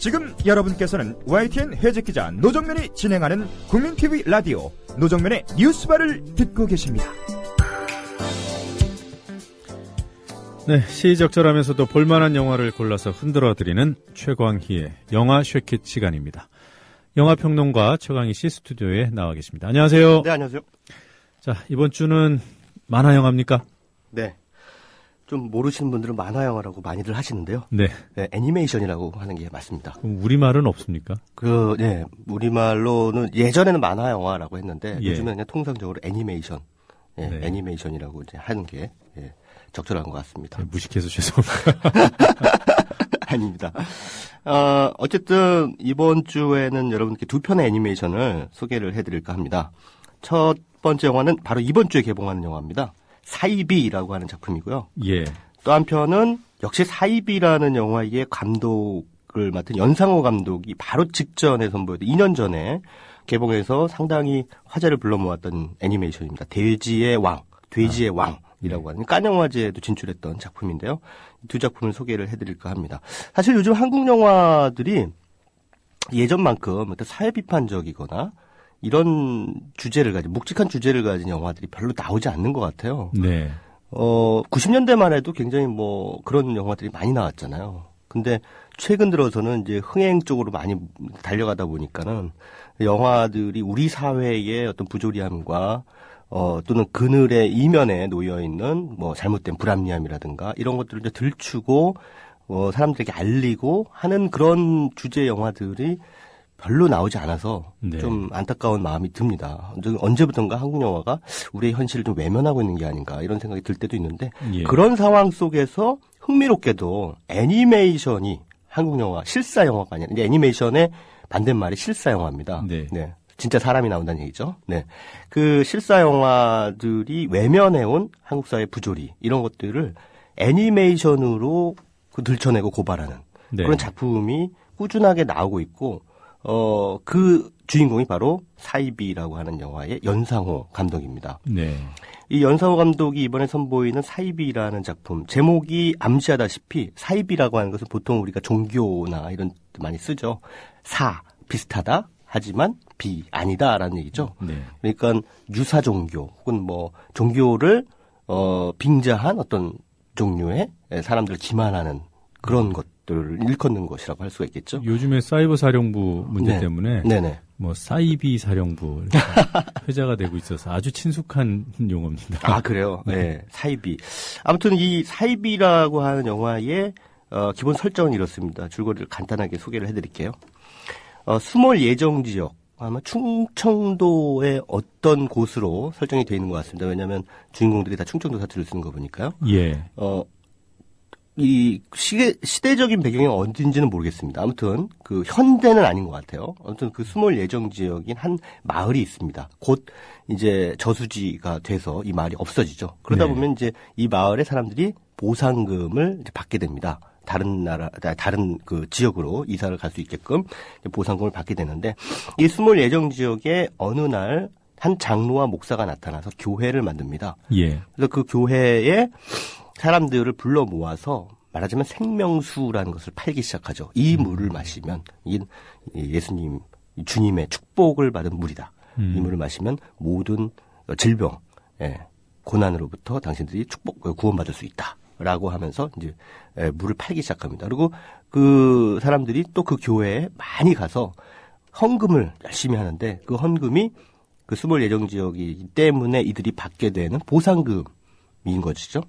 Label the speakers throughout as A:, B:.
A: 지금 여러분께서는 YTN 해직기자 노정면이 진행하는 국민TV 라디오 노정면의 뉴스바를 듣고 계십니다.
B: 네, 시의적절하면서도 볼만한 영화를 골라서 흔들어드리는 최광희의 영화 쉐킷 시간입니다. 영화평론가 최광희 씨 스튜디오에 나와 계십니다. 안녕하세요.
C: 네, 안녕하세요.
B: 자, 이번 주는 만화 영화입니까?
C: 네. 좀 모르시는 분들은 만화 영화라고 많이들 하시는데요.
B: 네.
C: 네, 애니메이션이라고 하는 게 맞습니다.
B: 그럼 우리말은 없습니까?
C: 네. 우리말로는 예전에는 만화 영화라고 했는데
B: 예.
C: 요즘은 그냥 통상적으로 애니메이션. 예,
B: 네.
C: 애니메이션이라고 이제 하는 게 적절한 것 같습니다.
B: 무식해서 죄송합니다.
C: 아닙니다. 어쨌든 이번 주에는 여러분께 두 편의 애니메이션을 소개를 해드릴까 합니다. 첫 번째 영화는 바로 이번 주에 개봉하는 영화입니다. 사이비라고 하는 작품이고요.
B: 예.
C: 또 한편은 역시 사이비라는 영화의 감독을 맡은 연상호 감독이 바로 직전에 선보였던 2년 전에 개봉해서 상당히 화제를 불러 모았던 애니메이션입니다. 돼지의 왕이라고 하는 깐영화제에도 진출했던 작품인데요. 두 작품을 소개를 해드릴까 합니다. 사실 요즘 한국 영화들이 예전만큼 사회 비판적이거나 이런 주제를 가진, 묵직한 주제를 가진 영화들이 별로 나오지 않는 것 같아요.
B: 네.
C: 90년대만 해도 굉장히 그런 영화들이 많이 나왔잖아요. 근데 최근 들어서는 이제 흥행 쪽으로 많이 달려가다 보니까는 영화들이 우리 사회의 어떤 부조리함과 또는 그늘의 이면에 놓여 있는 잘못된 불합리함이라든가 이런 것들을 이제 들추고 사람들에게 알리고 하는 그런 주제 영화들이 별로 나오지 않아서
B: 네.
C: 좀 안타까운 마음이 듭니다. 언제부턴가 한국 영화가 우리의 현실을 좀 외면하고 있는 게 아닌가 이런 생각이 들 때도 있는데
B: 예.
C: 그런 상황 속에서 흥미롭게도 애니메이션이 한국 영화 실사 영화가 아니라 이제 애니메이션의 반대말이 실사 영화입니다.
B: 네.
C: 네. 진짜 사람이 나온다는 얘기죠. 네. 그 실사 영화들이 외면해온 한국 사회의 부조리 이런 것들을 애니메이션으로 들춰내고 고발하는
B: 네.
C: 그런 작품이 꾸준하게 나오고 있고 그 주인공이 바로 사이비라고 하는 영화의 연상호 감독입니다.
B: 네.
C: 이 연상호 감독이 이번에 선보이는 사이비라는 작품, 제목이 암시하다시피 사이비라고 하는 것은 보통 우리가 종교나 이런 데 많이 쓰죠. 비슷하다, 하지만 아니다라는 얘기죠.
B: 네.
C: 그러니까 유사 종교 혹은 종교를 빙자한 어떤 종류의 사람들을 기만하는 그런 것들을 일컫는 것이라고 할 수가 있겠죠.
B: 요즘에 사이버 사령부 문제
C: 네.
B: 때문에
C: 네네.
B: 사이비 사령부 이렇게 회자가 되고 있어서 아주 친숙한 용어입니다.
C: 아, 그래요? 네. 사이비. 아무튼 이 사이비라고 하는 영화의 기본 설정은 이렇습니다. 줄거리를 간단하게 소개를 해드릴게요. 수몰 예정 지역, 아마 충청도의 어떤 곳으로 설정이 되어 있는 것 같습니다. 왜냐하면 주인공들이 다 충청도 사투리를 쓰는 거 보니까요.
B: 예.
C: 이 시대적인 배경이 어딘지는 모르겠습니다. 아무튼 그 현대는 아닌 것 같아요. 아무튼 그 수몰 예정 지역인 한 마을이 있습니다. 곧 이제 저수지가 돼서 이 마을이 없어지죠. 그러다
B: 네.
C: 보면 이제 이 마을의 사람들이 보상금을 이제 받게 됩니다. 다른 그 지역으로 이사를 갈 수 있게끔 보상금을 받게 되는데 이 수몰 예정 지역에 어느 날 한 장로와 목사가 나타나서 교회를 만듭니다.
B: 예.
C: 그래서 그 교회에 사람들을 불러 모아서 말하자면 생명수라는 것을 팔기 시작하죠. 이 물을 마시면 예수님, 주님의 축복을 받은 물이다. 이 물을 마시면 모든 질병, 고난으로부터 당신들이 구원받을 수 있다. 라고 하면서 이제 물을 팔기 시작합니다. 그리고 그 사람들이 또 그 교회에 많이 가서 헌금을 열심히 하는데 그 헌금이 그 수몰 예정 지역이기 때문에 이들이 받게 되는 보상금인 것이죠.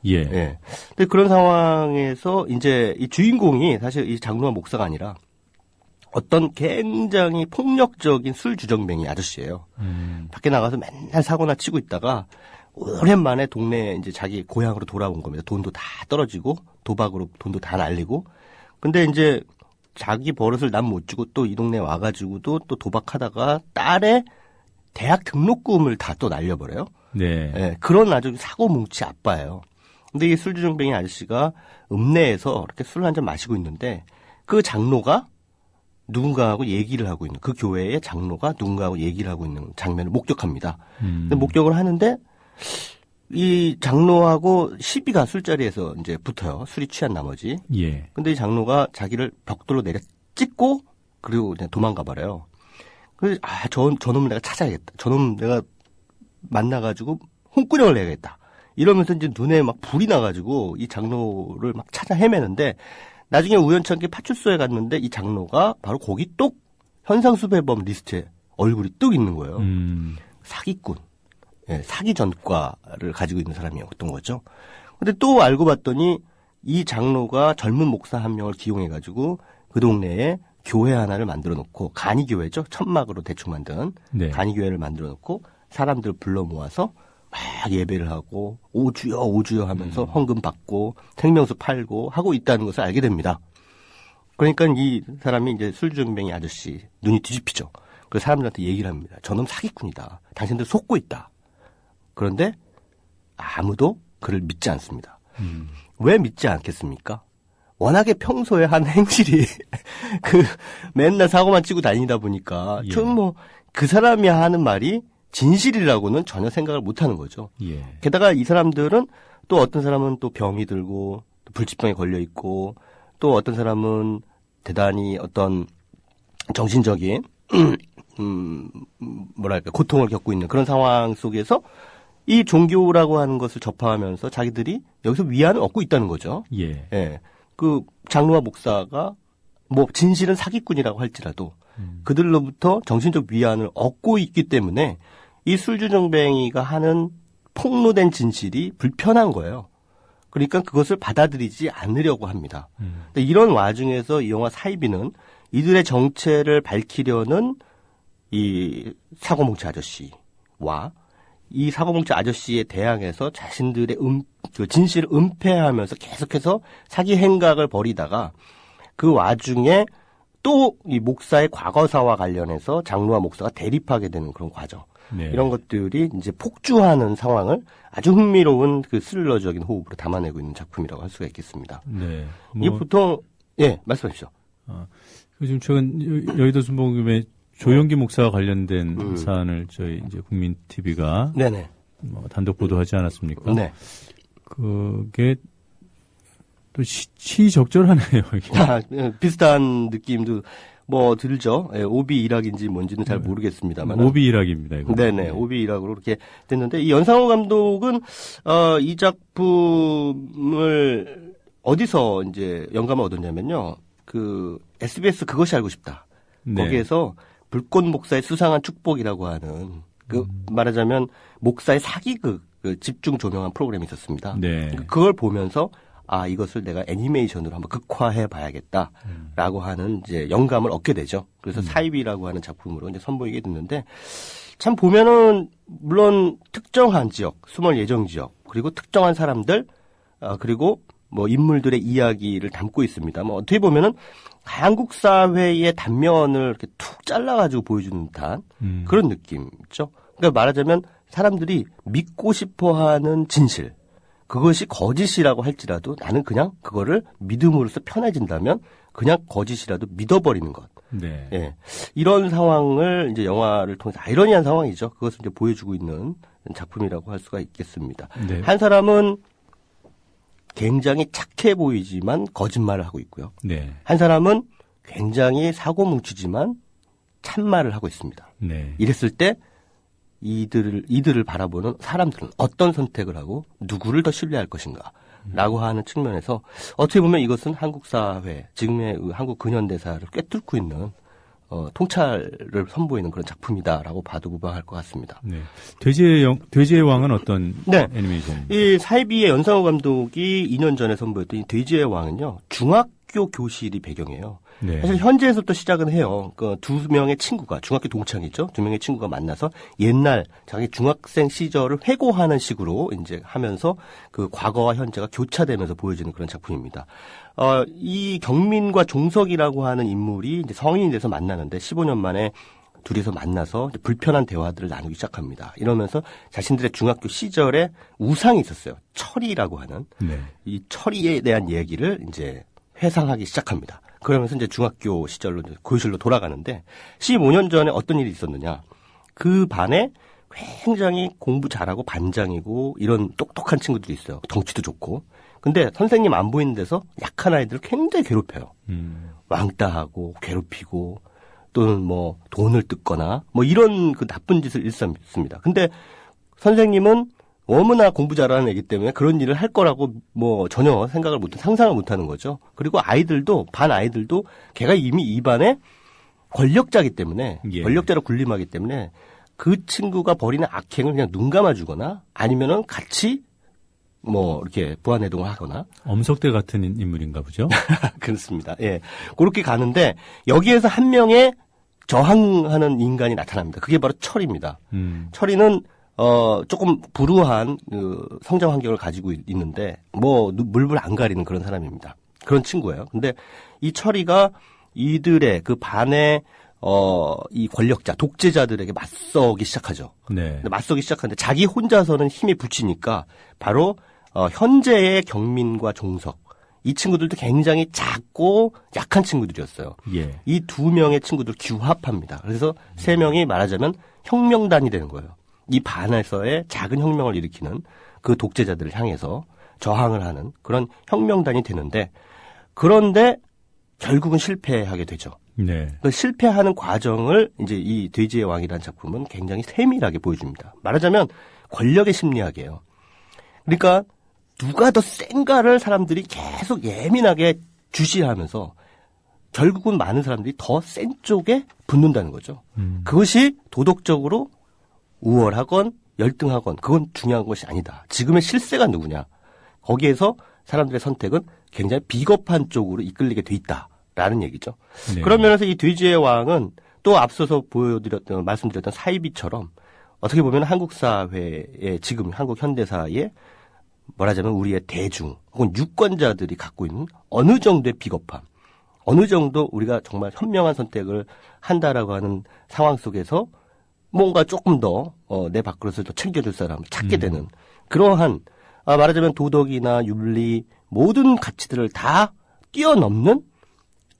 B: 예.
C: 예. 근데 그런 상황에서 이제 이 주인공이 사실 이 장로와 목사가 아니라 어떤 굉장히 폭력적인 술 주정뱅이 아저씨예요. 밖에 나가서 맨날 사고나 치고 있다가 오랜만에 동네에 이제 자기 고향으로 돌아온 겁니다. 돈도 다 떨어지고 도박으로 돈도 다 날리고. 근데 이제 자기 버릇을 남 못 주고 또 이 동네에 와가지고도 또 도박하다가 딸의 대학 등록금을 다 또 날려버려요.
B: 네.
C: 예, 그런 아주 사고뭉치 아빠예요. 근데 이 술주정뱅이 아저씨가 읍내에서 이렇게 술을 한잔 마시고 있는데 그 장로가 누군가하고 얘기를 하고 있는 그 교회의 장로가 누군가하고 얘기를 하고 있는 장면을 목격합니다. 근데 목격을 하는데 이 장로하고 시비가 술자리에서 이제 붙어요. 술이 취한 나머지.
B: 예.
C: 근데 이 장로가 자기를 벽돌로 찍고 그리고 그냥 도망가 버려요. 그래서 저놈 내가 찾아야겠다. 저놈 내가 만나가지고 홍구령을 내야겠다. 이러면서 이제 눈에 막 불이 나가지고 이 장로를 막 찾아 헤매는데 나중에 우연찮게 파출소에 갔는데 이 장로가 바로 거기 똑 현상수배범 리스트에 얼굴이 뚝 있는 거예요. 사기꾼, 예, 사기 전과를 가지고 있는 사람이었던 거죠. 근데 또 알고 봤더니 이 장로가 젊은 목사 한 명을 기용해가지고 그 동네에 교회 하나를 만들어 놓고 간이교회죠. 천막으로 대충 만든
B: 네.
C: 간이교회를 만들어 놓고 사람들 불러 모아서 막 예배를 하고 오주여 오주여 하면서 헌금 받고 생명수 팔고 하고 있다는 것을 알게 됩니다. 그러니까 이 사람이 이제 술주정뱅이 아저씨 눈이 뒤집히죠. 그 사람들한테 얘기를 합니다. 저놈 사기꾼이다. 당신들 속고 있다. 그런데 아무도 그를 믿지 않습니다. 왜 믿지 않겠습니까? 워낙에 평소에 한 행실이 맨날 사고만 치고 다니다 보니까
B: 예.
C: 좀 뭐 그 사람이 하는 말이 진실이라고는 전혀 생각을 못 하는 거죠.
B: 예.
C: 게다가 이 사람들은 또 어떤 사람은 또 병이 들고 또 불치병에 걸려 있고 또 어떤 사람은 대단히 어떤 정신적인 뭐랄까 고통을 겪고 있는 그런 상황 속에서 이 종교라고 하는 것을 접하면서 자기들이 여기서 위안을 얻고 있다는 거죠.
B: 예.
C: 예. 그 장로와 목사가 뭐 진실은 사기꾼이라고 할지라도 그들로부터 정신적 위안을 얻고 있기 때문에 이 술주정뱅이가 하는 폭로된 진실이 불편한 거예요. 그러니까 그것을 받아들이지 않으려고 합니다. 근데 이런 와중에서 이 영화 사이비는 이들의 정체를 밝히려는 이 사고뭉치 아저씨와 이 사고뭉치 아저씨에 대항해서 자신들의 그 진실을 은폐하면서 계속해서 사기 행각을 벌이다가 그 와중에 또 이 목사의 과거사와 관련해서 장로와 목사가 대립하게 되는 그런 과정.
B: 네.
C: 이런 것들이 이제 폭주하는 상황을 아주 흥미로운 그 스릴러적인 호흡으로 담아내고 있는 작품이라고 할 수가 있겠습니다.
B: 네.
C: 이게 보통 예 말씀하십시오.
B: 요즘 최근 여의도 순복음의 조영기 목사와 관련된 사안을 저희 이제 국민 TV가
C: 네네.
B: 단독 보도하지 않았습니까?
C: 네.
B: 그게 또 시적절하네요. 이게.
C: 비슷한 느낌도 뭐 들죠. 예, 오비 일학인지 뭔지는 잘 모르겠습니다만.
B: 오비 일학입니다. 이거.
C: 네네. 오비 일학으로 이렇게 됐는데 이 연상호 감독은 이 작품을 어디서 이제 영감을 얻었냐면요. 그 SBS 그것이 알고 싶다.
B: 네.
C: 거기에서 불꽃 목사의 수상한 축복이라고 하는 그 말하자면 목사의 사기극 그 집중 조명한 프로그램이 있었습니다.
B: 네.
C: 그걸 보면서 이것을 내가 애니메이션으로 한번 극화해 봐야겠다라고 하는 이제 영감을 얻게 되죠. 그래서 사이비라고 하는 작품으로 이제 선보이게 됐는데 참 보면은 물론 특정한 지역, 수몰 예정 지역 그리고 특정한 사람들 그리고 뭐 인물들의 이야기를 담고 있습니다. 뭐 어떻게 보면은 한국 사회의 단면을 이렇게 툭 잘라가지고 보여주는 듯한 그런 느낌 있죠. 그러니까 말하자면 사람들이 믿고 싶어하는 진실, 그것이 거짓이라고 할지라도 나는 그냥 그거를 믿음으로써 편해진다면 그냥 거짓이라도 믿어버리는 것.
B: 네.
C: 예. 이런 상황을 이제 영화를 통해서 아이러니한 상황이죠. 그것을 이제 보여주고 있는 작품이라고 할 수가 있겠습니다.
B: 네.
C: 한 사람은 굉장히 착해 보이지만 거짓말을 하고 있고요.
B: 네.
C: 한 사람은 굉장히 사고뭉치지만 참말을 하고 있습니다.
B: 네.
C: 이랬을 때 이들을 바라보는 사람들은 어떤 선택을 하고 누구를 더 신뢰할 것인가 라고 하는 측면에서 어떻게 보면 이것은 한국 사회, 지금의 한국 근현대사를 꿰뚫고 있는 통찰을 선보이는 그런 작품이다라고 봐도 무방할 것 같습니다.
B: 네. 돼지의 왕은 어떤
C: 네.
B: 애니메이션입니까?
C: 이 사이비의 연상호 감독이 2년 전에 선보였던 이 돼지의 왕은요. 중학교 교실이 배경이에요.
B: 네.
C: 사실 현지에서부터 시작은 해요. 그 두 명의 친구가 중학교 동창이죠. 두 명의 친구가 만나서 옛날 자기 중학생 시절을 회고하는 식으로 이제 하면서 그 과거와 현재가 교차되면서 보여지는 그런 작품입니다. 이 경민과 종석이라고 하는 인물이 이제 성인이 돼서 만나는데 15년 만에 둘이서 만나서 이제 불편한 대화들을 나누기 시작합니다. 이러면서 자신들의 중학교 시절에 우상이 있었어요. 철이라고 하는
B: 네.
C: 이 철이에 대한 얘기를 이제 회상하기 시작합니다. 그러면서 이제 중학교 시절로 이제 교실로 돌아가는데 15년 전에 어떤 일이 있었느냐. 그 반에 굉장히 공부 잘하고 반장이고 이런 똑똑한 친구들이 있어요. 덩치도 좋고. 근데 선생님 안 보이는 데서 약한 아이들을 굉장히 괴롭혀요. 왕따하고 괴롭히고 또는 뭐 돈을 뜯거나 뭐 이런 그 나쁜 짓을 일삼습니다. 근데 선생님은 너무나 공부 잘하는 애기 때문에 그런 일을 할 거라고 뭐 전혀 상상을 못 하는 거죠. 그리고 아이들도, 반 아이들도 걔가 이미 이 반에 권력자기 때문에,
B: 예.
C: 권력자로 군림하기 때문에 그 친구가 벌이는 악행을 그냥 눈 감아주거나 아니면은 같이 뭐 이렇게 부안해동을 하거나.
B: 엄석대 같은 인물인가 보죠?
C: 그렇습니다. 예. 그렇게 가는데 여기에서 한 명의 저항하는 인간이 나타납니다. 그게 바로 철입니다. 철이는 조금 불우한 성장 환경을 가지고 있는데 뭐 물불 안 가리는 그런 사람입니다. 그런 친구예요. 근데 이 철이가 이들의 그 반의 이 권력자, 독재자들에게 맞서기 시작하죠.
B: 네.
C: 맞서기 시작하는데 자기 혼자서는 힘이 붙이니까 바로 현재의 경민과 종석, 이 친구들도 굉장히 작고 약한 친구들이었어요.
B: 예.
C: 이 두 명의 친구들 규합합니다. 그래서 세 명이 말하자면 혁명단이 되는 거예요. 이 반에서의 작은 혁명을 일으키는 그 독재자들을 향해서 저항을 하는 그런 혁명단이 되는데, 그런데 결국은 실패하게 되죠.
B: 네.
C: 그 실패하는 과정을 이제 이 돼지의 왕이라는 작품은 굉장히 세밀하게 보여줍니다. 말하자면 권력의 심리학이에요. 그러니까 누가 더 센가를 사람들이 계속 예민하게 주시하면서 결국은 많은 사람들이 더 센 쪽에 붙는다는 거죠. 그것이 도덕적으로 우월하건 열등하건 그건 중요한 것이 아니다. 지금의 실세가 누구냐. 거기에서 사람들의 선택은 굉장히 비겁한 쪽으로 이끌리게 돼 있다라는 얘기죠.
B: 네.
C: 그런 면에서 이 돼지의 왕은 또 앞서서 말씀드렸던 사이비처럼 어떻게 보면 한국 사회의 지금 한국 현대사의 말하자면 우리의 대중 혹은 유권자들이 갖고 있는 어느 정도의 비겁함, 어느 정도 우리가 정말 현명한 선택을 한다라고 하는 상황 속에서 뭔가 조금 더 내 밥그릇을 더 챙겨줄 사람을 찾게 되는 그러한 말하자면 도덕이나 윤리 모든 가치들을 다 뛰어넘는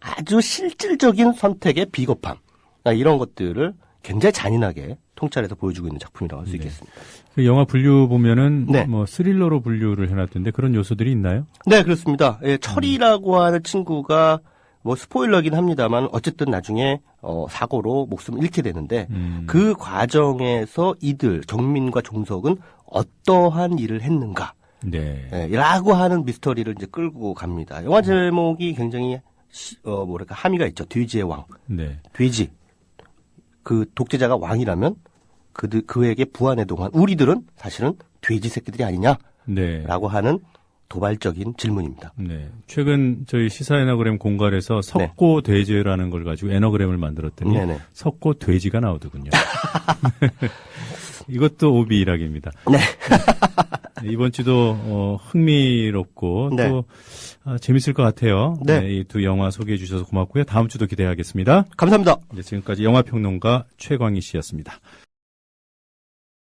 C: 아주 실질적인 선택의 비겁함, 이런 것들을 굉장히 잔인하게 통찰해서 보여주고 있는 작품이라고 할 수 있겠습니다.
B: 그 영화 분류 보면은
C: 네.
B: 뭐 스릴러로 분류를 해놨던데 그런 요소들이 있나요?
C: 네, 그렇습니다. 예, 철이라고 하는 친구가 뭐 스포일러긴 합니다만 어쨌든 나중에 사고로 목숨을 잃게 되는데 그 과정에서 이들 경민과 종석은 어떠한 일을 했는가?
B: 네.
C: 예, 라고 하는 미스터리를 이제 끌고 갑니다. 영화 제목이 굉장히 뭐랄까 함의가 있죠. 돼지의 왕.
B: 네.
C: 돼지. 그 독재자가 왕이라면 그에게 부안해동한 우리들은 사실은 돼지 새끼들이 아니냐라고
B: 네.
C: 하는 도발적인 질문입니다.
B: 네. 최근 저희 시사 에너그램 공갈에서 석고 돼지라는 걸 가지고 에너그램을 만들었더니
C: 네네.
B: 석고 돼지가 나오더군요. 이것도 오비일학입니다.
C: 네.
B: 이번 주도 흥미롭고
C: 네.
B: 또 재밌을 것 같아요.
C: 네.
B: 이 두 영화 소개해 주셔서 고맙고요. 다음 주도 기대하겠습니다.
C: 감사합니다.
B: 이제 지금까지 영화평론가 최광희 씨였습니다.